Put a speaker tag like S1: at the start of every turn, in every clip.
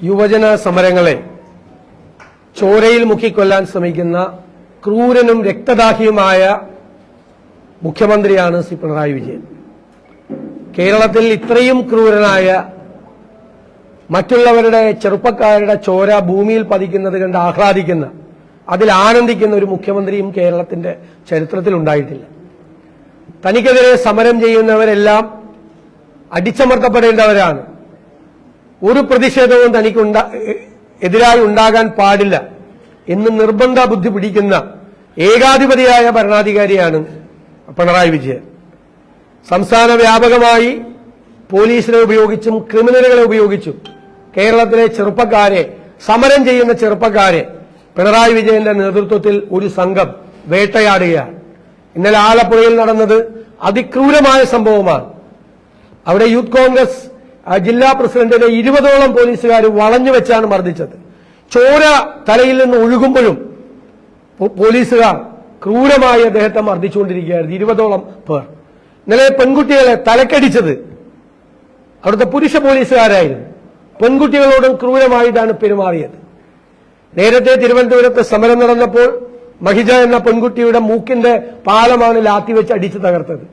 S1: യുവജന സമരങ്ങളെ ചോരയിൽ മുക്കിക്കൊല്ലാൻ ശ്രമിക്കുന്ന ക്രൂരനും രക്തദാഹിയുമായ മുഖ്യമന്ത്രിയാണ് ശ്രീ പിണറായി വിജയൻ. കേരളത്തിൽ ഇത്രയും ക്രൂരനായ, മറ്റുള്ളവരുടെ ചെറുപ്പക്കാരുടെ ചോര ഭൂമിയിൽ പതിക്കുന്നത് കണ്ട് ആഹ്ലാദിക്കുന്ന, അതിൽ ആനന്ദിക്കുന്ന ഒരു മുഖ്യമന്ത്രിയും കേരളത്തിന്റെ ചരിത്രത്തിൽ ഉണ്ടായിട്ടില്ല. തനിക്കെതിരെ സമരം ചെയ്യുന്നവരെല്ലാം അടിച്ചമർത്തപ്പെടേണ്ടവരാണ്. ഒരു പ്രതിഷേധവും തനിക്ക് എതിരായി ഉണ്ടാകാൻ പാടില്ല എന്ന് നിർബന്ധ ബുദ്ധി പിടിക്കുന്ന ഏകാധിപതിയായ ഭരണാധികാരിയാണ് പിണറായി വിജയൻ. സംസ്ഥാന വ്യാപകമായി പോലീസിനെ ഉപയോഗിച്ചും ക്രിമിനലുകളെ ഉപയോഗിച്ചും കേരളത്തിലെ ചെറുപ്പക്കാരെ, സമരം ചെയ്യുന്ന ചെറുപ്പക്കാരെ പിണറായി വിജയന്റെ നേതൃത്വത്തിൽ ഒരു സംഘം വേട്ടയാടുകയാണ്. ഇന്നലെ ആലപ്പുഴയിൽ നടന്നത് അതിക്രൂരമായ സംഭവമാണ്. അവിടെ യൂത്ത് കോൺഗ്രസ് ജില്ലാ പ്രസിഡന്റിനെ 20ഓളം പോലീസുകാർ വളഞ്ഞു വെച്ചാണ് മർദ്ദിച്ചത്. ചോര തലയിൽ നിന്ന് ഒഴുകുമ്പോഴും പോലീസുകാർ ക്രൂരമായി അദ്ദേഹത്തെ മർദ്ദിച്ചുകൊണ്ടിരിക്കുകയായിരുന്നു. 20ഓളം പേർ. ഇന്നലെ പെൺകുട്ടികളെ തലക്കടിച്ചത് അവിടുത്തെ പുരുഷ പോലീസുകാരായിരുന്നു. പെൺകുട്ടികളോടും ക്രൂരമായിട്ടാണ് പെരുമാറിയത്. നേരത്തെ തിരുവനന്തപുരത്ത് സമരം നടന്നപ്പോൾ മഹിജ എന്ന പെൺകുട്ടിയുടെ മൂക്കിന്റെ പാലമാണ് ലാത്തിവെച്ച് അടിച്ചു തകർത്തത്.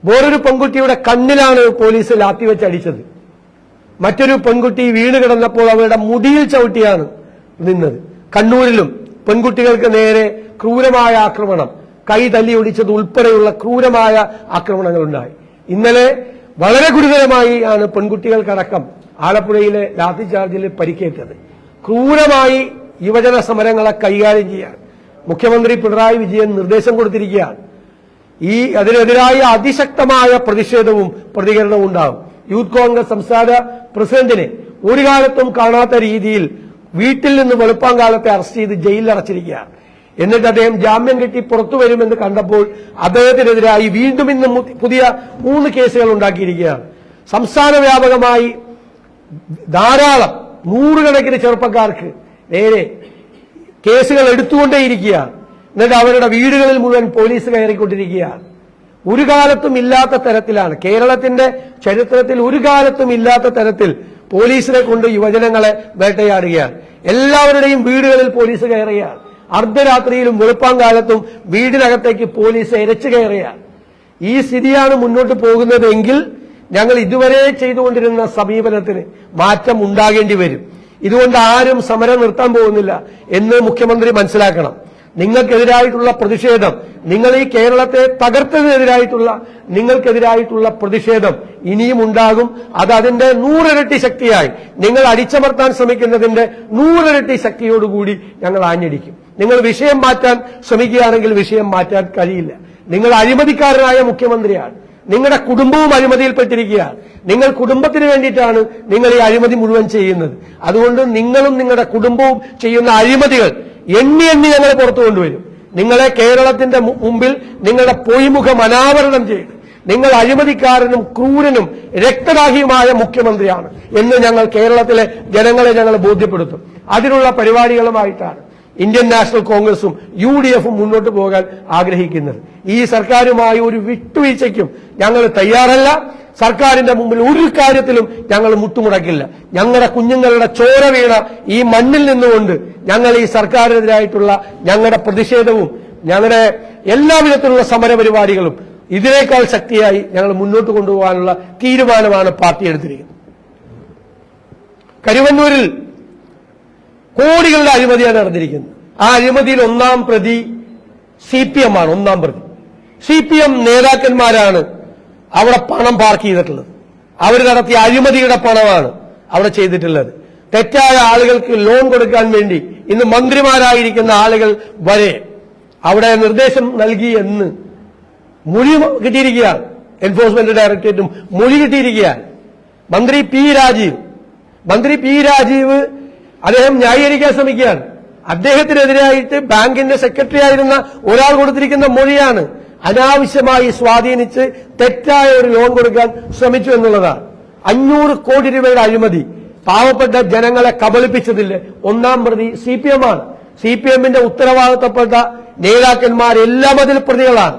S1: വേറൊരു പെൺകുട്ടിയുടെ കണ്ണിലാണ് പോലീസ് ലാത്തിവെച്ച് അടിച്ചത്. മറ്റൊരു പെൺകുട്ടി വീണ് കിടന്നപ്പോൾ അവരുടെ മുടിയിൽ ചവിട്ടിയാണ് നിന്നത്. കണ്ണൂരിലും പെൺകുട്ടികൾക്ക് നേരെ ക്രൂരമായ ആക്രമണം, കൈ തല്ലി ഒടിച്ചത് ഉൾപ്പെടെയുള്ള ക്രൂരമായ ആക്രമണങ്ങൾ ഉണ്ടായി. ഇന്നലെ വളരെ ഗുരുതരമായി ആണ് പെൺകുട്ടികൾക്കടക്കം ആലപ്പുഴയിലെ ലാത്തിചാർജിൽ പരിക്കേറ്റത്. ക്രൂരമായി യുവജന സമരങ്ങളെ കൈകാര്യം ചെയ്യാൻ മുഖ്യമന്ത്രി പിണറായി വിജയൻ നിർദ്ദേശം കൊടുത്തിരിക്കുകയാണ്. അതിനെതിരായ അതിശക്തമായ പ്രതിഷേധവും പ്രതികരണവും ഉണ്ടാകും. യൂത്ത് കോൺഗ്രസ് സംസ്ഥാന പ്രസിഡന്റിനെ ഒരു കാലത്തും കാണാത്ത രീതിയിൽ വീട്ടിൽ നിന്ന് വെളുപ്പാങ്കാലത്തെ അറസ്റ്റ് ചെയ്ത് ജയിലിൽ അടച്ചിരിക്കുകയാണ്. എന്നിട്ട് അദ്ദേഹം ജാമ്യം കിട്ടി പുറത്തു വരുമെന്ന് കണ്ടപ്പോൾ അദ്ദേഹത്തിനെതിരായി വീണ്ടും ഇന്ന് പുതിയ 3 കേസുകൾ ഉണ്ടാക്കിയിരിക്കുകയാണ്. സംസ്ഥാന വ്യാപകമായി ധാരാളം നൂറുകണക്കിന് ചെറുപ്പക്കാർക്ക് നേരെ കേസുകൾ എടുത്തുകൊണ്ടേയിരിക്കുകയാണ്. എന്നിട്ട് അവരുടെ വീടുകളിൽ മുഴുവൻ പോലീസ് കയറിക്കൊണ്ടിരിക്കുകയാണ്. ഒരു കാലത്തും ഇല്ലാത്ത തരത്തിലാണ്, കേരളത്തിന്റെ ചരിത്രത്തിൽ ഒരു കാലത്തും ഇല്ലാത്ത തരത്തിൽ പോലീസിനെ കൊണ്ട് യുവജനങ്ങളെ വേട്ടയാടുകയാണ്. എല്ലാവരുടെയും വീടുകളിൽ പോലീസ് കയറുകയാണ്. അർദ്ധരാത്രിയിലും വെളുപ്പാങ്കാലത്തും വീടിനകത്തേക്ക് പോലീസ് ഇരച്ചു കയറുകയാണ്. ഈ സ്ഥിതിയാണ് മുന്നോട്ട് പോകുന്നതെങ്കിൽ ഞങ്ങൾ ഇതുവരെ ചെയ്തുകൊണ്ടിരുന്ന സമീപനത്തിന് മാറ്റം ഉണ്ടാകേണ്ടി വരും. ഇതുകൊണ്ട് ആരും സമരം നിർത്താൻ പോകുന്നില്ല എന്ന് മുഖ്യമന്ത്രി മനസ്സിലാക്കണം. നിങ്ങൾക്കെതിരായിട്ടുള്ള പ്രതിഷേധം, നിങ്ങൾ ഈ കേരളത്തെ തകർത്തതിനെതിരായിട്ടുള്ള നിങ്ങൾക്കെതിരായിട്ടുള്ള പ്രതിഷേധം ഇനിയും ഉണ്ടാകും. അത് അതിന്റെ 100 ഇരട്ടി ശക്തിയായി, നിങ്ങൾ അടിച്ചമർത്താൻ ശ്രമിക്കുന്നതിന്റെ 100 ഇരട്ടി ശക്തിയോടുകൂടി ഞങ്ങൾ ആഞ്ഞടിക്കും. നിങ്ങൾ വിഷയം മാറ്റാൻ ശ്രമിക്കുകയാണെങ്കിൽ വിഷയം മാറ്റാൻ കഴിയില്ല. നിങ്ങൾ അഴിമതിക്കാരനായ മുഖ്യമന്ത്രിയാണ്. നിങ്ങളുടെ കുടുംബവും അഴിമതിയിൽപ്പെട്ടിരിക്കുകയാണ്. നിങ്ങൾ കുടുംബത്തിന് വേണ്ടിയിട്ടാണ് നിങ്ങൾ ഈ അഴിമതി മുഴുവൻ ചെയ്യുന്നത്. അതുകൊണ്ട് നിങ്ങളും നിങ്ങളുടെ കുടുംബവും ചെയ്യുന്ന അഴിമതികൾ എണ്ണി ഞങ്ങൾ പുറത്തു കൊണ്ടുവരും. നിങ്ങളെ കേരളത്തിന്റെ മുമ്പിൽ നിങ്ങളുടെ പൊയ്മുഖം അനാവരണം ചെയ്ത് നിങ്ങൾ അഴിമതിക്കാരനും ക്രൂരനും രക്തദാഹിയുമായ മുഖ്യമന്ത്രിയാണ് എന്ന് ഞങ്ങൾ കേരളത്തിലെ ജനങ്ങളെ ഞങ്ങൾ ബോധ്യപ്പെടുത്തും. അതിനുള്ള പരിപാടികളുമായിട്ടാണ് ഇന്ത്യൻ നാഷണൽ കോൺഗ്രസും UDFും മുന്നോട്ട് പോകാൻ ആഗ്രഹിക്കുന്നത്. ഈ സർക്കാരുമായി ഒരു വിട്ടുവീഴ്ചയ്ക്കും ഞങ്ങൾ തയ്യാറല്ല. സർക്കാരിന്റെ മുമ്പിൽ ഒരു കാര്യത്തിലും ഞങ്ങൾ മുട്ടുമുടക്കില്ല. ഞങ്ങളുടെ കുഞ്ഞുങ്ങളുടെ ചോര വീണ ഈ മണ്ണിൽ നിന്നുകൊണ്ട് ഞങ്ങൾ ഈ സർക്കാരിനെതിരായിട്ടുള്ള ഞങ്ങളുടെ പ്രതിഷേധവും ഞങ്ങളുടെ എല്ലാവിധത്തിലുള്ള സമരപരിപാടികളും ഇതിനേക്കാൾ ശക്തിയായി ഞങ്ങൾ മുന്നോട്ട് കൊണ്ടുപോകാനുള്ള തീരുമാനമാണ് പാർട്ടി എടുത്തിരിക്കുന്നത്. കരുവന്നൂരിൽ കോടികളുടെ അഴിമതിയാണ് നടന്നിരിക്കുന്നത്. ആ അഴിമതിയിൽ 1ാം പ്രതി CPM ആണ്. 1ാം പ്രതി CPM നേതാക്കന്മാരാണ് അവിടെ പണം പാർക്ക് ചെയ്തിട്ടുള്ളത്. അവർ നടത്തിയ അഴിമതിയുടെ പണമാണ് അവിടെ ചെയ്തിട്ടുള്ളത്. തെറ്റായ ആളുകൾക്ക് ലോൺ കൊടുക്കാൻ വേണ്ടി ഇന്ന് മന്ത്രിമാരായിരിക്കുന്ന ആളുകൾ വരെ അവിടെ നിർദ്ദേശം നൽകി എന്ന് മൊഴി കിട്ടിയിരിക്കുകയാണ്. എൻഫോഴ്സ്മെന്റ് ഡയറക്ടറേറ്റും മൊഴി കിട്ടിയിരിക്കുകയാണ്. മന്ത്രി പി രാജീവ് അദ്ദേഹം ന്യായീകരിക്കാൻ ശ്രമിക്കുകയാണ്. അദ്ദേഹത്തിനെതിരായിട്ട് ബാങ്കിന്റെ സെക്രട്ടറി ആയിരുന്ന ഒരാൾ കൊടുത്തിരിക്കുന്ന മൊഴിയാണ് അനാവശ്യമായി സ്വാധീനിച്ച് തെറ്റായ ഒരു ലോൺ കൊടുക്കാൻ ശ്രമിച്ചു എന്നുള്ളതാണ്. 500 കോടി രൂപയുടെ അഴിമതി പാവപ്പെട്ട ജനങ്ങളെ കബളിപ്പിച്ചതിൽ 1ാം പ്രതി CPM ആണ്. CPMന്റെ ഉത്തരവാദിത്തപ്പെട്ട നേതാക്കന്മാരെല്ലാം അതിൽ പ്രതികളാണ്.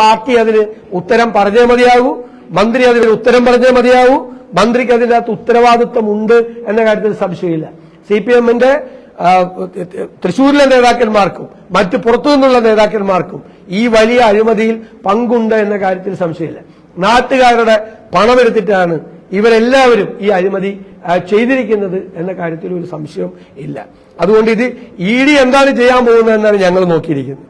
S1: പാർട്ടി അതിന് ഉത്തരം പറഞ്ഞേ മതിയാകൂ, മന്ത്രി അതിന് ഉത്തരം പറഞ്ഞേ മതിയാകൂ, മന്ത്രിക്ക് അതിൻ്റെ അകത്ത് ഉത്തരവാദിത്വമുണ്ട് എന്ന കാര്യത്തിൽ സംശയമില്ല. CPM-ന്റെ തൃശ്ശൂരിലെ നേതാക്കന്മാർക്കും മറ്റ് പുറത്തുനിന്നുള്ള നേതാക്കന്മാർക്കും ഈ വലിയ അഴിമതിയിൽ പങ്കുണ്ട് എന്ന കാര്യത്തിൽ സംശയമില്ല. നാട്ടുകാരുടെ പണമെടുത്തിട്ടാണ് ഇവരെല്ലാവരും ഈ അഴിമതി ചെയ്തിരിക്കുന്നത് എന്ന കാര്യത്തിൽ ഒരു സംശയം ഇല്ല. അതുകൊണ്ട് ഇത് ED എന്താണ് ചെയ്യാൻ പോകുന്നത് എന്നാണ് ഞങ്ങൾ നോക്കിയിരിക്കുന്നത്.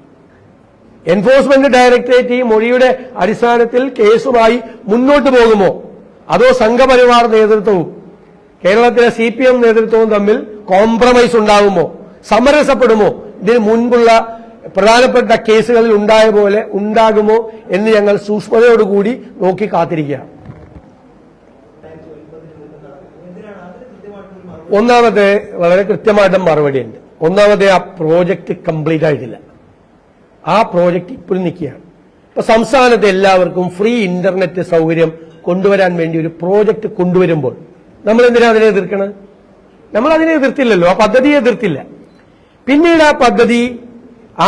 S1: എൻഫോഴ്സ്മെന്റ് ഡയറക്ടറേറ്റ് ഈ മൊഴിയുടെ അടിസ്ഥാനത്തിൽ കേസുമായി മുന്നോട്ട് പോകുമോ, അതോ സംഘപരിവാർ നേതൃത്വവും കേരളത്തിലെ CPM നേതൃത്വവും തമ്മിൽ കോംപ്രമൈസ് ഉണ്ടാകുമോ, സമരസപ്പെടുമോ, ഇതിന് മുൻപുള്ള പ്രധാനപ്പെട്ട കേസുകളിൽ ഉണ്ടായ പോലെ ഉണ്ടാകുമോ എന്ന് ഞങ്ങൾ സൂക്ഷ്മതയോടുകൂടി നോക്കി കാത്തിരിക്കുകയാണ്. ഒന്നാമത്തെ വളരെ കൃത്യമായിട്ട് മറുപടിയുണ്ട്. ഒന്നാമത്തെ ആ പ്രോജക്റ്റ് കംപ്ലീറ്റ് ആയിട്ടില്ല. ആ പ്രോജക്റ്റ് ഇപ്പോഴും നിൽക്കുകയാണ്. ഇപ്പൊ സംസ്ഥാനത്ത് എല്ലാവർക്കും ഫ്രീ ഇന്റർനെറ്റ് സൗകര്യം കൊണ്ടുവരാൻ വേണ്ടി ഒരു പ്രോജക്റ്റ് കൊണ്ടുവരുമ്പോൾ നമ്മൾ എന്തിനാ അതിനെ എതിർക്കണത്? നമ്മൾ അതിനെ എതിർത്തില്ലല്ലോ, ആ പദ്ധതിയെ എതിർത്തില്ല. പിന്നീട് ആ പദ്ധതി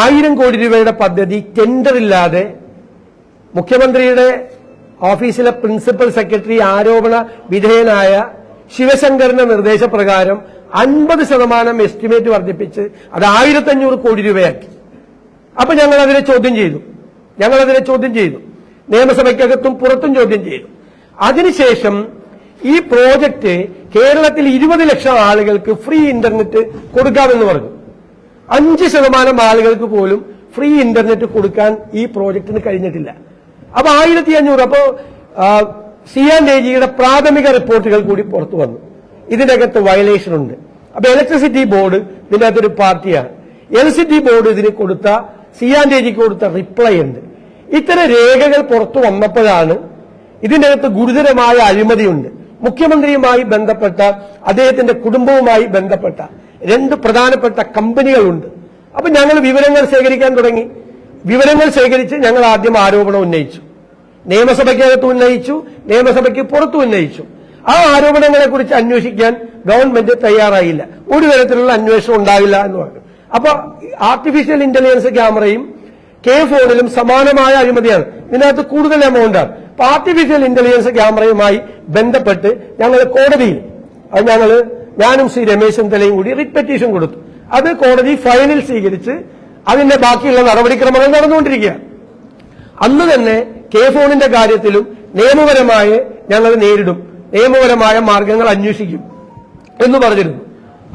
S1: 1000 കോടി രൂപയുടെ പദ്ധതി ടെൻഡറില്ലാതെ മുഖ്യമന്ത്രിയുടെ ഓഫീസിലെ പ്രിൻസിപ്പൽ സെക്രട്ടറി ആരോപണ വിധേയനായ ശിവശങ്കറിന്റെ നിർദ്ദേശപ്രകാരം 50% എസ്റ്റിമേറ്റ് വർദ്ധിപ്പിച്ച് അത് 1500 കോടി രൂപയാക്കി. അപ്പൊ ഞങ്ങൾ അതിനെ ചോദ്യം ചെയ്തു. നിയമസഭയ്ക്കകത്തും പുറത്തും ചോദ്യം ചെയ്തു. അതിനുശേഷം ഈ പ്രോജക്റ്റ് കേരളത്തിൽ 20 ലക്ഷം ആളുകൾക്ക് ഫ്രീ ഇന്റർനെറ്റ് കൊടുക്കാമെന്ന് പറഞ്ഞു. 5% ആളുകൾക്ക് പോലും ഫ്രീ ഇന്റർനെറ്റ് കൊടുക്കാൻ ഈ പ്രോജക്റ്റിന് കഴിഞ്ഞിട്ടില്ല. അപ്പൊ 1500. അപ്പോ CNAGയുടെ പ്രാഥമിക റിപ്പോർട്ടുകൾ കൂടി പുറത്തു വന്നു. ഇതിനകത്ത് വയലേഷൻ ഉണ്ട്. അപ്പൊ ഇലക്ട്രിസിറ്റി ബോർഡ് ഇതിനകത്തൊരു പാർട്ടിയാണ്. LCT ബോർഡ് ഇതിന് കൊടുത്ത CNAGക്ക് കൊടുത്ത റിപ്ലൈ ഉണ്ട്. ഇത്തരം രേഖകൾ പുറത്തു വന്നപ്പോഴാണ് ഇതിനകത്ത് ഗുരുതരമായ അഴിമതിയുണ്ട്. മുഖ്യമന്ത്രിയുമായി ബന്ധപ്പെട്ട അദ്ദേഹത്തിന്റെ കുടുംബവുമായി ബന്ധപ്പെട്ട 2 പ്രധാനപ്പെട്ട കമ്പനികളുണ്ട്. അപ്പൊ ഞങ്ങൾ വിവരങ്ങൾ ശേഖരിക്കാൻ തുടങ്ങി. വിവരങ്ങൾ ശേഖരിച്ച് ഞങ്ങൾ ആദ്യം ആരോപണം ഉന്നയിച്ചു. നിയമസഭയ്ക്കകത്ത് ഉന്നയിച്ചു, നിയമസഭയ്ക്ക് പുറത്തു ഉന്നയിച്ചു. ആ ആരോപണങ്ങളെ കുറിച്ച് അന്വേഷിക്കാൻ ഗവൺമെന്റ് തയ്യാറായില്ല. ഒരു തരത്തിലുള്ള അന്വേഷണം ഉണ്ടാവില്ല എന്ന് പറഞ്ഞു. അപ്പൊ ആർട്ടിഫിഷ്യൽ ഇന്റലിജൻസ് ക്യാമറയും K-ഫോണിലും സമാനമായ അഴിമതിയാണ്. ഇതിനകത്ത് കൂടുതൽ എമൗണ്ടാണ്. അപ്പൊ ആർട്ടിഫിഷ്യൽ ഇന്റലിജൻസ് ക്യാമറയുമായി ബന്ധപ്പെട്ട് ഞങ്ങൾ കോടതിയിൽ ഞാനും ശ്രീ രമേശ് ചെന്നിത്തലയും കൂടി റിറ്റ് പെറ്റീഷൻ കൊടുത്തു. അത് കോടതി ഫയലിൽ സ്വീകരിച്ച് അതിന്റെ ബാക്കിയുള്ള നടപടിക്രമങ്ങൾ നടന്നുകൊണ്ടിരിക്കുകയാണ്. അന്ന് തന്നെ K-ഫോണിന്റെ കാര്യത്തിലും നിയമപരമായ ഞങ്ങൾ നേരിടും, നിയമപരമായ മാർഗങ്ങൾ അന്വേഷിക്കും എന്ന് പറഞ്ഞിരുന്നു.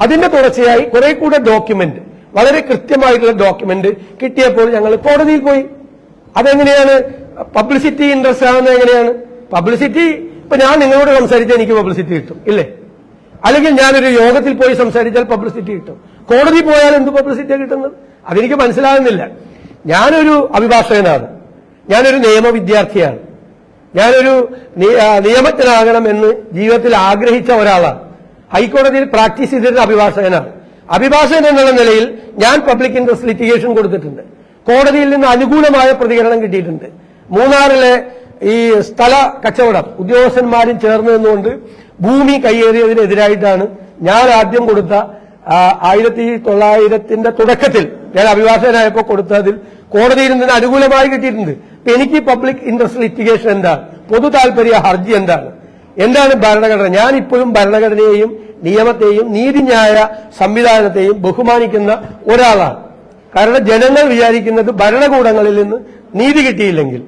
S1: അതിന്റെ തുടർച്ചയായി കുറെ കൂടെ ഡോക്യുമെന്റ്, വളരെ കൃത്യമായിട്ടുള്ള ഡോക്യുമെന്റ് കിട്ടിയപ്പോൾ ഞങ്ങൾ കോടതിയിൽ പോയി. അതെങ്ങനെയാണ് പബ്ലിസിറ്റി ഇൻട്രസ്റ്റ് ആകുന്നത്? എങ്ങനെയാണ് പബ്ലിസിറ്റി? ഇപ്പൊ ഞാൻ നിങ്ങളോട് സംസാരിച്ചാൽ എനിക്ക് പബ്ലിസിറ്റി കിട്ടും ഇല്ലേ? അല്ലെങ്കിൽ ഞാനൊരു യോഗത്തിൽ പോയി സംസാരിച്ചാൽ പബ്ലിസിറ്റി കിട്ടും. കോടതി പോയാൽ എന്ത് പബ്ലിസിറ്റിയാണ് കിട്ടുന്നത്? അതെനിക്ക് മനസ്സിലാകുന്നില്ല. ഞാനൊരു അഭിഭാഷകനാണ്, ഞാനൊരു നിയമ വിദ്യാർത്ഥിയാണ്, ഞാനൊരു നിയമജ്ഞനാകണമെന്ന് ജീവിതത്തിൽ ആഗ്രഹിച്ച ഒരാളാണ്. ഹൈക്കോടതിയിൽ പ്രാക്ടീസ് ചെയ്തിരുന്ന അഭിഭാഷകനാണ്. അഭിഭാഷകൻ എന്നുള്ള നിലയിൽ ഞാൻ പബ്ലിക് ഇൻട്രസ്റ്റ് ലിറ്റിഗേഷൻ കൊടുത്തിട്ടുണ്ട്. കോടതിയിൽ നിന്ന് അനുകൂലമായ പ്രതികരണം കിട്ടിയിട്ടുണ്ട്. മൂന്നാറിലെ ഈ സ്ഥല കച്ചവടം ഉദ്യോഗസ്ഥന്മാരും ചേർന്ന് നിന്നുകൊണ്ട് ഭൂമി കയ്യേറിയതിനെതിരായിട്ടാണ് ഞാൻ ആദ്യം കൊടുത്ത 1900-ന്റെ തുടക്കത്തിൽ ഞാൻ അഭിഭാഷകനായപ്പോൾ കൊടുത്തതിൽ കോടതിയിൽ നിന്ന് അനുകൂലമായി കിട്ടിയിട്ടുണ്ട്. അപ്പൊ എനിക്ക് പബ്ലിക് ഇൻട്രസ്റ്റ് ലിറ്റിഗേഷൻ എന്താണ്, പൊതു താൽപര്യ ഹർജി എന്താണ് ഭരണഘടന? ഞാൻ ഇപ്പോഴും ഭരണഘടനയെയും നിയമത്തെയും നീതിന്യായ സംവിധാനത്തെയും ബഹുമാനിക്കുന്ന ഒരാളാണ്. കാരണം ജനങ്ങൾ വിചാരിക്കുന്നത് ഭരണകൂടങ്ങളിൽ നിന്ന് നീതി കിട്ടിയില്ലെങ്കിൽ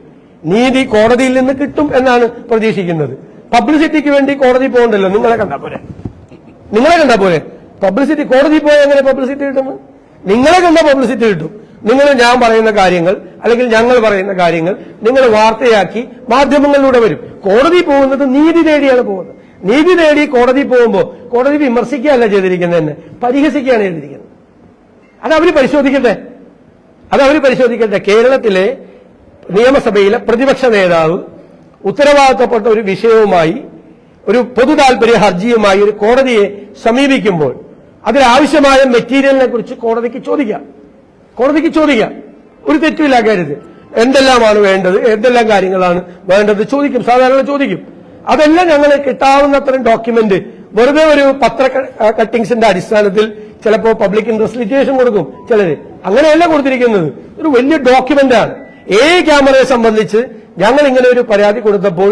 S1: നീതി കോടതിയിൽ നിന്ന് കിട്ടും എന്നാണ് പ്രതീക്ഷിക്കുന്നത്. പബ്ലിസിറ്റിക്ക് വേണ്ടി കോടതി പോകണ്ടല്ലോ. നിങ്ങളെ കണ്ടാ പോലെ പബ്ലിസിറ്റി കോടതി പോയാൽ എങ്ങനെ പബ്ലിസിറ്റി കിട്ടുന്നു? നിങ്ങളെ കണ്ട പബ്ലിസിറ്റി കിട്ടും. നിങ്ങൾ ഞാൻ പറയുന്ന കാര്യങ്ങൾ അല്ലെങ്കിൽ ഞങ്ങൾ പറയുന്ന കാര്യങ്ങൾ നിങ്ങൾ വാർത്തയാക്കി മാധ്യമങ്ങളിലൂടെ വരും. കോടതി പോകുന്നത് നീതി തേടിയാണ് പോകുന്നത്. നീതി തേടി കോടതി പോകുമ്പോൾ കോടതി വിമർശിക്കുകയല്ല ചെയ്തിരിക്കുന്നത്, തന്നെ പരിഹസിക്കുകയാണ് ചെയ്തിരിക്കുന്നത്. അതവര് പരിശോധിക്കട്ടെ. കേരളത്തിലെ നിയമസഭയിലെ പ്രതിപക്ഷ നേതാവ് ഉത്തരവാദിത്തപ്പെട്ട ഒരു വിഷയവുമായി, ഒരു പൊതു താൽപര്യ ഹർജിയുമായി ഒരു കോടതിയെ സമീപിക്കുമ്പോൾ അതിലാവശ്യമായ മെറ്റീരിയലിനെ കുറിച്ച് കോടതിക്ക് ചോദിക്കാം. ഒരു തെറ്റുമില്ല കാര്യത്തിൽ. എന്തെല്ലാമാണ് വേണ്ടത്, എന്തെല്ലാം കാര്യങ്ങളാണ് വേണ്ടത് ചോദിക്കും, സാധാരണ ചോദിക്കും. അതെല്ലാം ഞങ്ങൾ കിട്ടാവുന്നത്രയും ഡോക്യുമെന്റ് വെറുതെ ഒരു പത്ര കട്ടിങ്സിന്റെ അടിസ്ഥാനത്തിൽ ചിലപ്പോൾ പബ്ലിക് ഇൻട്രസ്റ്റ് ലിറ്റിഗേഷൻ കൊടുക്കും ചിലര്. അങ്ങനെയല്ല കൊടുത്തിരിക്കുന്നത്. ഒരു വലിയ ഡോക്യുമെന്റാണ്. ക്യാമറയെ സംബന്ധിച്ച് ഞങ്ങൾ ഇങ്ങനെ ഒരു പരാതി കൊടുത്തപ്പോൾ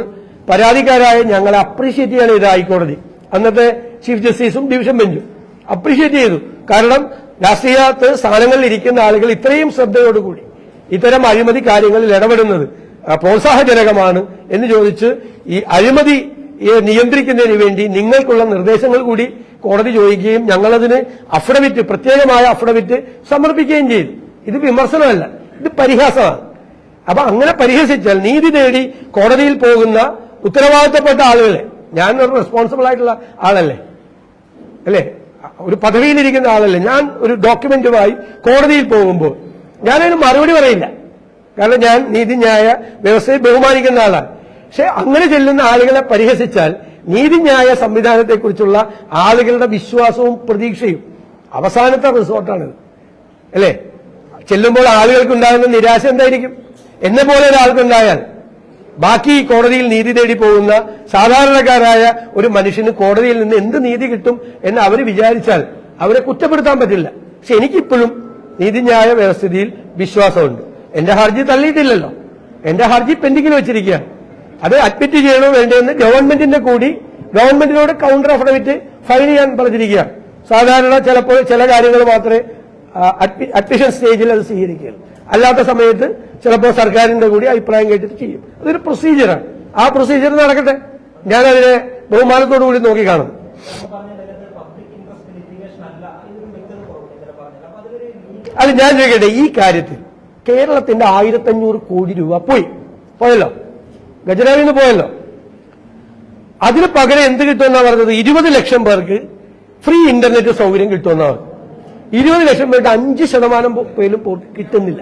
S1: പരാതിക്കാരായ ഞങ്ങളെ അപ്രീഷിയേറ്റ് ചെയ്യാണ് ഇത് ഹൈക്കോടതി. അന്നത്തെ ചീഫ് ജസ്റ്റിസും ഡിവിഷൻ ബെഞ്ചും അപ്രീഷിയേറ്റ് ചെയ്തു. കാരണം രാഷ്ട്രീയത്ത് സ്ഥാനങ്ങളിൽ ഇരിക്കുന്ന ആളുകൾ ഇത്രയും ശ്രദ്ധയോടുകൂടി ഇത്തരം അഴിമതി കാര്യങ്ങളിൽ ഇടപെടുന്നത് പ്രോത്സാഹജനകമാണ് എന്ന് ചോദിച്ച് ഈ അഴിമതി നിയന്ത്രിക്കുന്നതിന് വേണ്ടി നിങ്ങൾക്കുള്ള നിർദ്ദേശങ്ങൾ കൂടി കോടതി ചോദിക്കുകയും ഞങ്ങളതിന് അഫിഡവിറ്റ്, പ്രത്യേകമായ അഫിഡവിറ്റ് സമർപ്പിക്കുകയും ചെയ്തു. ഇത് വിമർശനമല്ല, ഇത് പരിഹാസമാണ്. അപ്പൊ അങ്ങനെ പരിഹസിച്ചാൽ നീതി തേടി കോടതിയിൽ പോകുന്ന ഉത്തരവാദിത്തപ്പെട്ട ആളുകളെ, ഞാൻ ഒരു റെസ്പോൺസിബിൾ ആയിട്ടുള്ള ആളല്ലേ, അല്ലേ, ഒരു പദവിയിലിരിക്കുന്ന ആളല്ലേ, ഞാൻ ഒരു ഡോക്യുമെന്റുമായി കോടതിയിൽ പോകുമ്പോൾ ഞാനതിന് മറുപടി പറയില്ല. കാരണം ഞാൻ നീതിന്യായ വ്യവസ്ഥയെ ബഹുമാനിക്കുന്ന ആളാണ്. പക്ഷെ അങ്ങനെ ചെല്ലുന്ന ആളുകളെ പരിഹസിച്ചാൽ നീതിന്യായ സംവിധാനത്തെക്കുറിച്ചുള്ള ആളുകളുടെ വിശ്വാസവും പ്രതീക്ഷയും അവസാനത്തെ റിസോർട്ടാണിത്, അല്ലേ? ചെല്ലുമ്പോൾ ആളുകൾക്കുണ്ടാകുന്ന നിരാശ എന്തായിരിക്കും? എന്നെ പോലെ ഒരാൾക്കുണ്ടായാൽ ബാക്കി കോടതിയിൽ നീതി തേടി പോകുന്ന സാധാരണക്കാരായ ഒരു മനുഷ്യന് കോടതിയിൽ നിന്ന് എന്ത് നീതി കിട്ടും എന്ന് അവർ വിചാരിച്ചാൽ അവരെ കുറ്റപ്പെടുത്താൻ പറ്റില്ല. പക്ഷെ എനിക്കിപ്പോഴും നീതിന്യായ വ്യവസ്ഥിതിയിൽ വിശ്വാസമുണ്ട്. എന്റെ ഹർജി തള്ളിയിട്ടില്ലല്ലോ, എന്റെ ഹർജി പെൻഡിങ്ങിൽ വെച്ചിരിക്കുകയാണ്. അത് അഡ്മിറ്റ് ചെയ്യണോ വേണ്ടതെന്ന് ഗവൺമെന്റിനോട് കൗണ്ടർ അഫിഡവിറ്റ് ഫയൽ ചെയ്യാൻ പറഞ്ഞിരിക്കുകയാണ്. സാധാരണ ചിലപ്പോൾ ചില കാര്യങ്ങൾ മാത്രമേ അഡ്മിഷൻ സ്റ്റേജിൽ അത് സ്വീകരിക്കുകയുള്ളൂ. അല്ലാത്ത സമയത്ത് ചിലപ്പോൾ സർക്കാരിന്റെ കൂടി അഭിപ്രായം കേട്ടിട്ട് ചെയ്യും. അതൊരു പ്രൊസീജിയറാണ്. ആ പ്രൊസീജിയർ നടക്കട്ടെ. ഞാനതിനെ ബഹുമാനത്തോടു കൂടി നോക്കി കാണും. അത് ഞാൻ ചോദിക്കട്ടെ, ഈ കാര്യത്തിൽ കേരളത്തിന്റെ 1500 കോടി രൂപ പോയല്ലോ, ഖജനാവിൽ നിന്ന് പോയല്ലോ. അതിന് പകരം എന്ത് കിട്ടുമെന്നാ പറഞ്ഞത്? 20 ലക്ഷം പേർക്ക് ഫ്രീ ഇന്റർനെറ്റ് സൗകര്യം കിട്ടുമെന്നാ പറഞ്ഞത്. 20 ലക്ഷം പേർക്ക് 5% പോലും കിട്ടുന്നില്ല.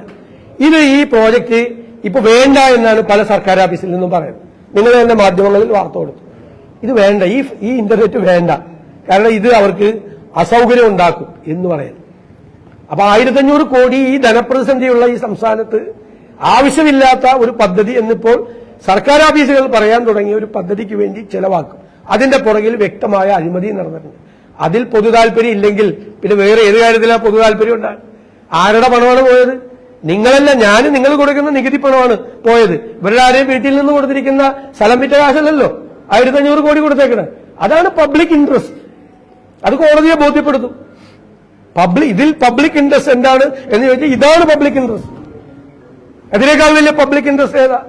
S1: ഇത് ഈ പ്രോജക്റ്റ് ഇപ്പൊ വേണ്ട എന്നാണ് പല സർക്കാർ ഓഫീസിൽ നിന്നും പറയുന്നത്. നിങ്ങൾ തന്നെ മാധ്യമങ്ങളിൽ വാർത്ത കൊടുത്തു. ഇത് വേണ്ട, ഈ ഇന്റർനെറ്റ് വേണ്ട, കാരണം ഇത് അവർക്ക് അസൗകര്യം ഉണ്ടാക്കും എന്ന് പറയുന്നത്. അപ്പൊ 1500 കോടി ഈ ധനപ്രതിസന്ധിയുള്ള ഈ സംസ്ഥാനത്ത് ആവശ്യമില്ലാത്ത ഒരു പദ്ധതി എന്നിപ്പോൾ സർക്കാർ ഓഫീസുകൾ പറയാൻ തുടങ്ങിയ ഒരു പദ്ധതിക്ക് വേണ്ടി ചെലവാക്കും. അതിന്റെ പുറകിൽ വ്യക്തമായ അഴിമതി നടന്നിട്ടുണ്ട്. അതിൽ പൊതു താല്പര്യം ഇല്ലെങ്കിൽ പിന്നെ വേറെ ഏത് കാര്യത്തിലാണ് പൊതു താല്പര്യം ഉണ്ടാകും? ആരുടെ പണമാണ് പോയത്? നിങ്ങളല്ല, നിങ്ങൾ കൊടുക്കുന്ന നികുതി പണമാണ് പോയത്. ഇവരുടെ ആരെയും വീട്ടിൽ നിന്ന് കൊടുത്തിരിക്കുന്ന സ്ഥലം വിറ്റ കാശല്ലല്ലോ 1500 കോടി കൊടുത്തേക്കണേ. അതാണ് പബ്ലിക് ഇൻട്രസ്റ്റ്. അത് കോടതിയെ ബോധ്യപ്പെടുത്തും. ഇതിൽ പബ്ലിക് ഇൻട്രസ്റ്റ് എന്താണ് എന്ന് ചോദിച്ചാൽ ഇതാണ് പബ്ലിക് ഇൻട്രസ്റ്റ്. അതിനേക്കാൾ വലിയ പബ്ലിക് ഇൻട്രസ്റ്റ് ഏതാ?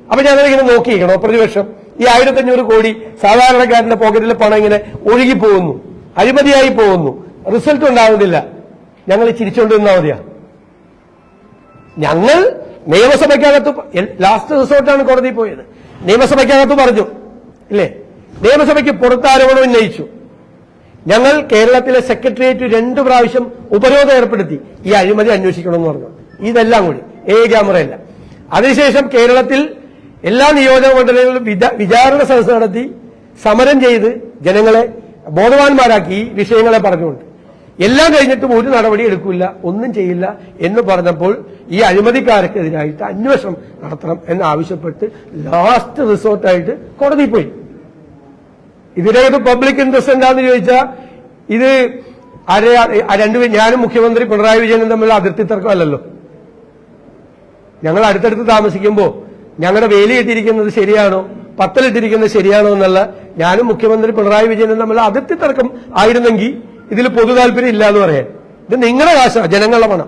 S1: അപ്പൊ ഞാനതിങ്ങനെ നോക്കിയിരിക്കണോ? പ്രതിപക്ഷം ഈ 1500 കോടി സാധാരണക്കാരന്റെ പോക്കറ്റിലെ പണം ഇങ്ങനെ ഒഴുകിപ്പോകുന്നു, അഴിമതിയായി പോകുന്നു, റിസൾട്ട് ഉണ്ടാകുന്നില്ല. ഞങ്ങൾ ചിരിച്ചുകൊണ്ട് നിന്നാ മതിയാ? ഞങ്ങൾ നിയമസഭയ്ക്കകത്ത് ലാസ്റ്റ് റിസോർട്ടാണ് കോടതിയിൽ പോയത്. നിയമസഭയ്ക്കകത്ത് പറഞ്ഞു ഇല്ലേ, നിയമസഭയ്ക്ക് പുറത്ത് ആരോപണം ഉന്നയിച്ചു. ഞങ്ങൾ കേരളത്തിലെ സെക്രട്ടേറിയറ്റ് 2 പ്രാവശ്യം ഉപരോധം ഏർപ്പെടുത്തി ഈ അഴിമതി അന്വേഷിക്കണമെന്ന് പറഞ്ഞു. ഇതെല്ലാം കൂടി ക്യാമറയല്ല. അതിനുശേഷം കേരളത്തിൽ എല്ലാ നിയോജക മണ്ഡലങ്ങളിലും വിചാരണ സദസ്സ് നടത്തി സമരം ചെയ്ത് ജനങ്ങളെ ബോധവാന്മാരാക്കി ഈ വിഷയങ്ങളെ പറഞ്ഞുകൊണ്ട്. എല്ലാം കഴിഞ്ഞിട്ടും ഒരു നടപടി എടുക്കില്ല, ഒന്നും ചെയ്യില്ല എന്ന് പറഞ്ഞപ്പോൾ ഈ അഴിമതിക്കാർക്കെതിരായിട്ട് അന്വേഷണം നടത്തണം എന്നാവശ്യപ്പെട്ട് ലാസ്റ്റ് റിസോർട്ടായിട്ട് കോടതിയിൽ പോയി. ഇതിനകത്ത് പബ്ലിക് ഇൻട്രസ്റ്റ് എന്താന്ന് ചോദിച്ചാൽ ഇത് ഞാനും മുഖ്യമന്ത്രി പിണറായി വിജയനും തമ്മിലുള്ള അതിർത്തി തർക്കമല്ലല്ലോ. ഞങ്ങൾ അടുത്തടുത്ത് താമസിക്കുമ്പോൾ ഞങ്ങളുടെ വേലിയിട്ടിരിക്കുന്നത് ശരിയാണോ, പത്തലിട്ടിരിക്കുന്നത് ശരിയാണോ എന്നുള്ള ഞാനും മുഖ്യമന്ത്രി പിണറായി വിജയനും തമ്മിലുള്ള അതിർത്തി തർക്കം ആയിരുന്നെങ്കിൽ ഇതിൽ പൊതു താല്പര്യം ഇല്ല എന്ന് പറയാൻ. ഇത് നിങ്ങളുടെ കാശാണ്, ജനങ്ങളുടെ പണം.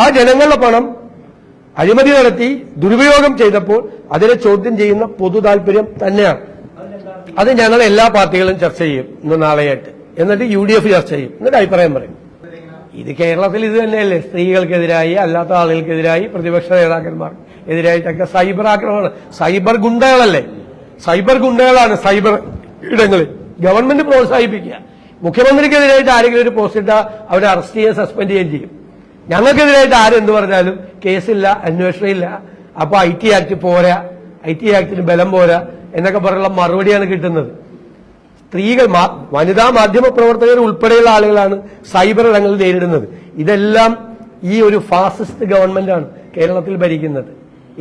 S1: ആ ജനങ്ങളുടെ പണം അഴിമതി നടത്തി ദുരുപയോഗം ചെയ്തപ്പോൾ അതിനെ ചോദ്യം ചെയ്യുന്ന പൊതു താല്പര്യം തന്നെയാണ്. അത് ഞങ്ങൾ എല്ലാ പാർട്ടികളും ചർച്ച ചെയ്യും ഇന്ന് നാളെയായിട്ട്. എന്നിട്ട് UDF ചർച്ച ചെയ്യും, എന്നിട്ട് അഭിപ്രായം പറയും. ഇത് കേരളത്തിൽ ഇത് തന്നെയല്ലേ, സ്ത്രീകൾക്കെതിരായി, അല്ലാത്ത ആളുകൾക്കെതിരായി, പ്രതിപക്ഷ നേതാക്കന്മാർ എതിരായിട്ടൊക്കെ സൈബർ ആക്രമണം. സൈബർ ഗുണ്ടകളല്ലേ, സൈബർ ഗുണ്ടകളാണ് സൈബർ ഇടങ്ങളിൽ. ഗവൺമെന്റ് പ്രോത്സാഹിപ്പിക്കുക. മുഖ്യമന്ത്രിക്കെതിരായിട്ട് ആരെങ്കിലും ഒരു പോസ്റ്റ് ഇട്ടാൽ അവരെ അറസ്റ്റ് ചെയ്യുക, സസ്പെൻഡ് ചെയ്യുകയും ചെയ്യും. ഞങ്ങൾക്കെതിരായിട്ട് ആരെന്ത് പറഞ്ഞാലും കേസില്ല, അന്വേഷണം ഇല്ല. അപ്പൊ IT ആക്ട് പോരാ, IT ആക്ടിന് ബലം പോരാ എന്നൊക്കെ പറഞ്ഞുള്ള മറുപടിയാണ് കിട്ടുന്നത്. സ്ത്രീകൾ, വനിതാ മാധ്യമ പ്രവർത്തകർ ഉൾപ്പെടെയുള്ള ആളുകളാണ് സൈബർ ഇടങ്ങളിൽ നേരിടുന്നത്. ഇതെല്ലാം ഈ ഒരു ഫാസിസ്റ്റ് ഗവൺമെന്റാണ് കേരളത്തിൽ ഭരിക്കുന്നത്.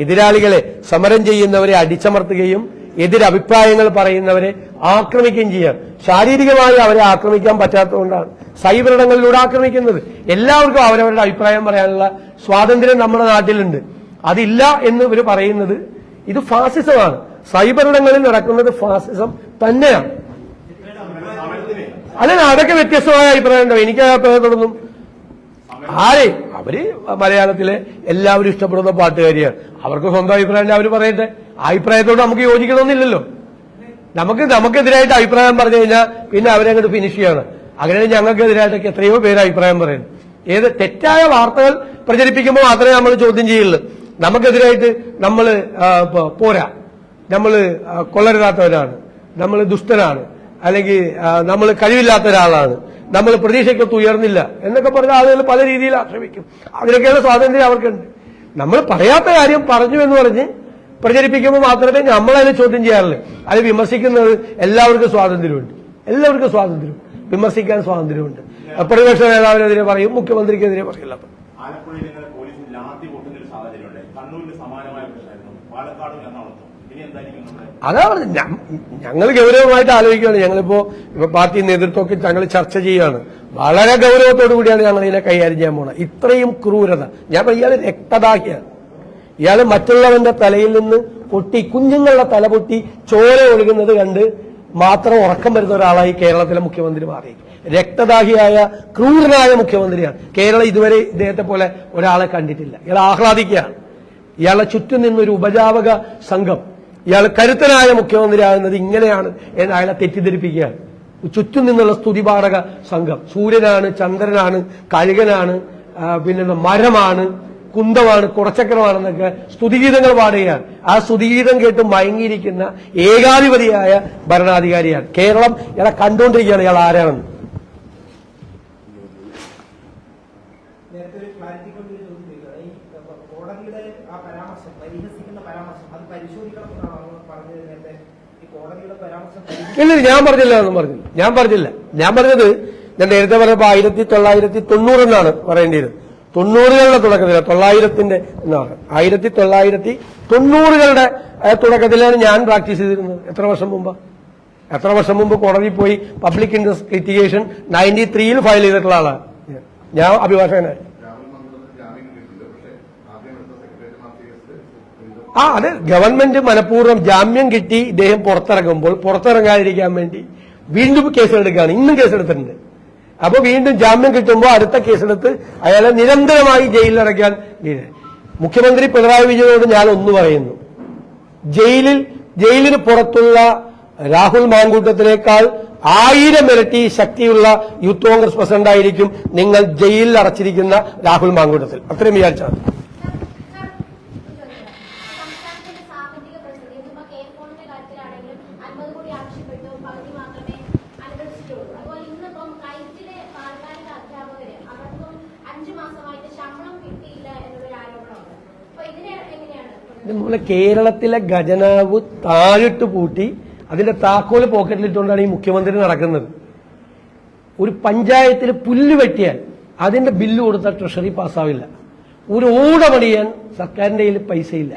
S1: എതിരാളികളെ, സമരം ചെയ്യുന്നവരെ അടിച്ചമർത്തുകയും എതിരഭിപ്രായങ്ങൾ പറയുന്നവരെ ആക്രമിക്കുകയും ചെയ്യാം. ശാരീരികമായി അവരെ ആക്രമിക്കാൻ പറ്റാത്തതുകൊണ്ടാണ് സൈബർ ഇടങ്ങളിലൂടെ ആക്രമിക്കുന്നത്. എല്ലാവർക്കും അവരവരുടെ അഭിപ്രായം പറയാനുള്ള സ്വാതന്ത്ര്യം നമ്മുടെ നാട്ടിലുണ്ട്. അതില്ല എന്ന് ഇവർ പറയുന്നത് ഇത് ഫാസിസമാണ്. സൈബറിടങ്ങളിൽ നടക്കുന്നത് ഫാസിസം തന്നെയാണ്. അല്ല, അതൊക്കെ വ്യത്യസ്തമായ അഭിപ്രായം ഉണ്ടാവും. എനിക്ക് ആ അഭിപ്രായത്തോടൊന്നും അവര് മലയാളത്തിലെ എല്ലാവരും ഇഷ്ടപ്പെടുന്ന പാട്ടുകാരിയാണ്. അവർക്ക് സ്വന്തം അഭിപ്രായം അവർ പറയട്ടെ. ആ അഭിപ്രായത്തോട് നമുക്ക് യോജിക്കണമെന്നില്ലല്ലോ. നമുക്കെതിരായിട്ട് അഭിപ്രായം പറഞ്ഞു കഴിഞ്ഞാൽ പിന്നെ അവരെ അങ്ങോട്ട് ഫിനിഷ് ചെയ്യണം. അങ്ങനെ ഞങ്ങൾക്കെതിരായിട്ടൊക്കെ എത്രയോ പേര് അഭിപ്രായം പറയുന്നു. ഏത് തെറ്റായ വാർത്തകൾ പ്രചരിപ്പിക്കുമ്പോൾ മാത്രമേ നമ്മൾ ചോദ്യം ചെയ്യുള്ളൂ. നമുക്കെതിരായിട്ട് നമ്മൾ പോരാ, നമ്മൾ കൊള്ളരുതാത്തവരാണ്, നമ്മൾ ദുഷ്ടനാണ്, അല്ലെങ്കിൽ നമ്മൾ കഴിവില്ലാത്ത ഒരാളാണ്, നമ്മൾ പ്രതീക്ഷയ്ക്കൊത്ത് ഉയർന്നില്ല എന്നൊക്കെ പറഞ്ഞ ആളുകൾ പല രീതിയിൽ ആക്ഷേപിക്കും. അതിനൊക്കെയുള്ള സ്വാതന്ത്ര്യം അവർക്കുണ്ട്. നമ്മൾ പറയാത്ത കാര്യം പറഞ്ഞു എന്ന് പറഞ്ഞ് പ്രചരിപ്പിക്കുമ്പോൾ മാത്രമേ നമ്മളതിനെ ചോദ്യം ചെയ്യാറുള്ളൂ. അത് വിമർശിക്കുന്നത് എല്ലാവർക്കും സ്വാതന്ത്ര്യമുണ്ട്. എല്ലാവർക്കും സ്വാതന്ത്ര്യം, വിമർശിക്കാൻ സ്വാതന്ത്ര്യമുണ്ട്. പ്രതിപക്ഷ നേതാവിനെതിരെ പറയും, മുഖ്യമന്ത്രിക്കെതിരെ പറയില്ല. അതാ പറഞ്ഞു, ഞങ്ങൾ ഗൗരവമായിട്ട് ആലോചിക്കുകയാണ്. ഞങ്ങളിപ്പോ പാർട്ടി നേതൃത്വമൊക്കെ ഞങ്ങൾ ചർച്ച ചെയ്യുകയാണ്. വളരെ ഗൗരവത്തോടു കൂടിയാണ് ഞങ്ങൾ ഇതിനെ കൈകാര്യം ചെയ്യാൻ പോകുന്നത്. ഇത്രയും ക്രൂരത, ഞാൻ ഇയാൾ രക്തദാഹിയാണ്. ഇയാൾ മറ്റുള്ളവന്റെ തലയിൽ നിന്ന് പൊട്ടി, കുഞ്ഞുങ്ങളുടെ തല പൊട്ടി ചോര ഒഴുകുന്നത് കണ്ട് മാത്രം ഉറക്കം വരുന്ന ഒരാളായി കേരളത്തിലെ മുഖ്യമന്ത്രി മാറി. രക്തദാഹിയായ ക്രൂരനായ മുഖ്യമന്ത്രിയാണ്. കേരളം ഇതുവരെ ഇദ്ദേഹത്തെ പോലെ ഒരാളെ കണ്ടിട്ടില്ല. ഇയാൾ ആഹ്ലാദിക്കുകയാണ്. ഇയാളെ ചുറ്റും നിന്നൊരു ഉപജാപക സംഘം, ഇയാൾ കരുത്തനായ മുഖ്യമന്ത്രിയാകുന്നത് ഇങ്ങനെയാണ് എന്ന് അയാളെ തെറ്റിദ്ധരിപ്പിക്കുകയാണ്. ചുറ്റും നിന്നുള്ള സ്തുതിപാഠക സംഘം, സൂര്യനാണ്, ചന്ദ്രനാണ്, കഴുകനാണ്, പിന്നെ മരമാണ്, കുന്തമാണ്, കുടച്ചക്രമാണെന്നൊക്കെ സ്തുതിഗീതങ്ങൾ പാടുകയാണ്. ആ സ്തുതിഗീതം കേട്ട് മയങ്ങിയിരിക്കുന്ന ഏകാധിപതിയായ ഭരണാധികാരിയാണ്. കേരളം ഇയാളെ കണ്ടുകൊണ്ടിരിക്കുകയാണ് ഇയാൾ ആരാണെന്ന്. ഇല്ല, ഞാൻ പറഞ്ഞില്ല എന്നും പറഞ്ഞില്ല. ഞാൻ പറഞ്ഞത് ഞാൻ നേരത്തെ പറഞ്ഞപ്പോ 1990 എന്നാണ് പറയേണ്ടത്. 90കളുടെ തുടക്കത്തിലാണ്, 900ന്റെ എന്നാണ്, 1990കളുടെ തുടക്കത്തിലാണ് ഞാൻ പ്രാക്ടീസ് ചെയ്തിരുന്നത്. എത്ര വർഷം മുമ്പ് കോടതി പോയി പബ്ലിക് ഇൻട്രസ്റ്റ് ലിറ്റിഗേഷൻ 93 ഫയൽ ചെയ്തിട്ടുള്ള ആളാണ് ഞാൻ, അഭിഭാഷകനായി. അത് ഗവൺമെന്റ് മനഃപൂർവ്വം ജാമ്യം കിട്ടി ഇദ്ദേഹം പുറത്തിറങ്ങുമ്പോൾ പുറത്തിറങ്ങാതിരിക്കാൻ വേണ്ടി വീണ്ടും കേസെടുക്കുകയാണ്. ഇന്നും കേസെടുത്തിട്ടുണ്ട്. അപ്പൊ വീണ്ടും ജാമ്യം കിട്ടുമ്പോൾ അടുത്ത കേസെടുത്ത് അയാളെ നിരന്തരമായി ജയിലിലടയ്ക്കാൻ. മുഖ്യമന്ത്രി പിണറായി വിജയനോട് ഞാൻ ഒന്ന് പറയുന്നു, ജയിലിന് പുറത്തുള്ള രാഹുൽ മാങ്കൂട്ടത്തിനേക്കാൾ 1000 ഇരട്ടി ശക്തിയുള്ള യൂത്ത് കോൺഗ്രസ് പ്രസിഡന്റായിരിക്കും നിങ്ങൾ ജയിലിൽ അടച്ചിരിക്കുന്ന രാഹുൽ മാങ്കൂട്ടത്തിൽ. അത്രയും വിചാരിച്ചാണ്. നമ്മളെ കേരളത്തിലെ ഖജനാവ് താഴിട്ട് പൂട്ടി അതിന്റെ താക്കോല് പോക്കറ്റിലിട്ടുകൊണ്ടാണ് ഈ മുഖ്യമന്ത്രി നടക്കുന്നത്. ഒരു പഞ്ചായത്തിൽ പുല്ല് വെട്ടിയാൽ അതിന്റെ ബില്ല് കൊടുത്താൽ ട്രഷറി പാസ്സാവില്ല. ഒരു ഓട പണിയാൻ സർക്കാരിന്റെ കയ്യിൽ പൈസയില്ല.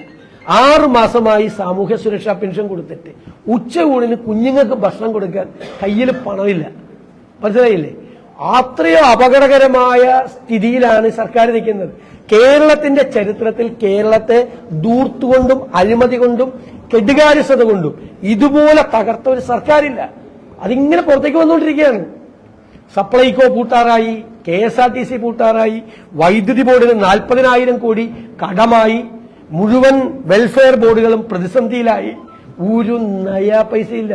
S1: 6 മാസമായി സാമൂഹ്യ സുരക്ഷാ പെൻഷൻ കൊടുത്തിട്ട് ഉച്ചയൂണിന് കുഞ്ഞുങ്ങൾക്ക് ഭക്ഷണം കൊടുക്കാൻ കയ്യിൽ പണമില്ല. മനസ്സിലായില്ലേ? അത്രയോ അപകടകരമായ സ്ഥിതിയിലാണ് സർക്കാർ നിൽക്കുന്നത്. കേരളത്തിന്റെ ചരിത്രത്തിൽ കേരളത്തെ ദൂർത്തുകൊണ്ടും അഴിമതി കൊണ്ടും കെടുകാര്യസ്ഥത കൊണ്ടും ഇതുപോലെ തകർത്ത ഒരു സർക്കാരില്ല. അതിങ്ങനെ പുറത്തേക്ക് വന്നുകൊണ്ടിരിക്കുകയാണ്. സപ്ലൈകോ പൂട്ടാറായി, KSRTC പൂട്ടാറായി, വൈദ്യുതി ബോർഡിന് 40,000 കോടി കടമായി, മുഴുവൻ വെൽഫെയർ ബോർഡുകളും പ്രതിസന്ധിയിലായി. ഒരു നയാ പൈസയില്ല.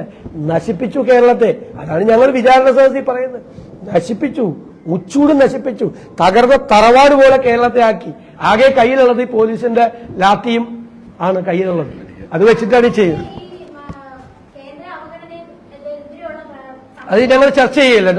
S1: നശിപ്പിച്ചു കേരളത്തെ. അതാണ് ഞങ്ങൾ വിചാരണ സദസ്സിൽ പറയുന്നത്. നശിപ്പിച്ചു, മുച്ചൂട് നശിപ്പിച്ചു, തകർന്ന തറവാട് പോലെ കേരളത്തെ ആക്കി. ആകെ കയ്യിലുള്ളത് പോലീസിന്റെ ലാത്തിയും ആണ് കയ്യിലുള്ളത്. അത് വെച്ചിട്ടാണ് ചെയ്യുന്നത്. അത് ഞങ്ങൾ ചർച്ച ചെയ്യില്ല.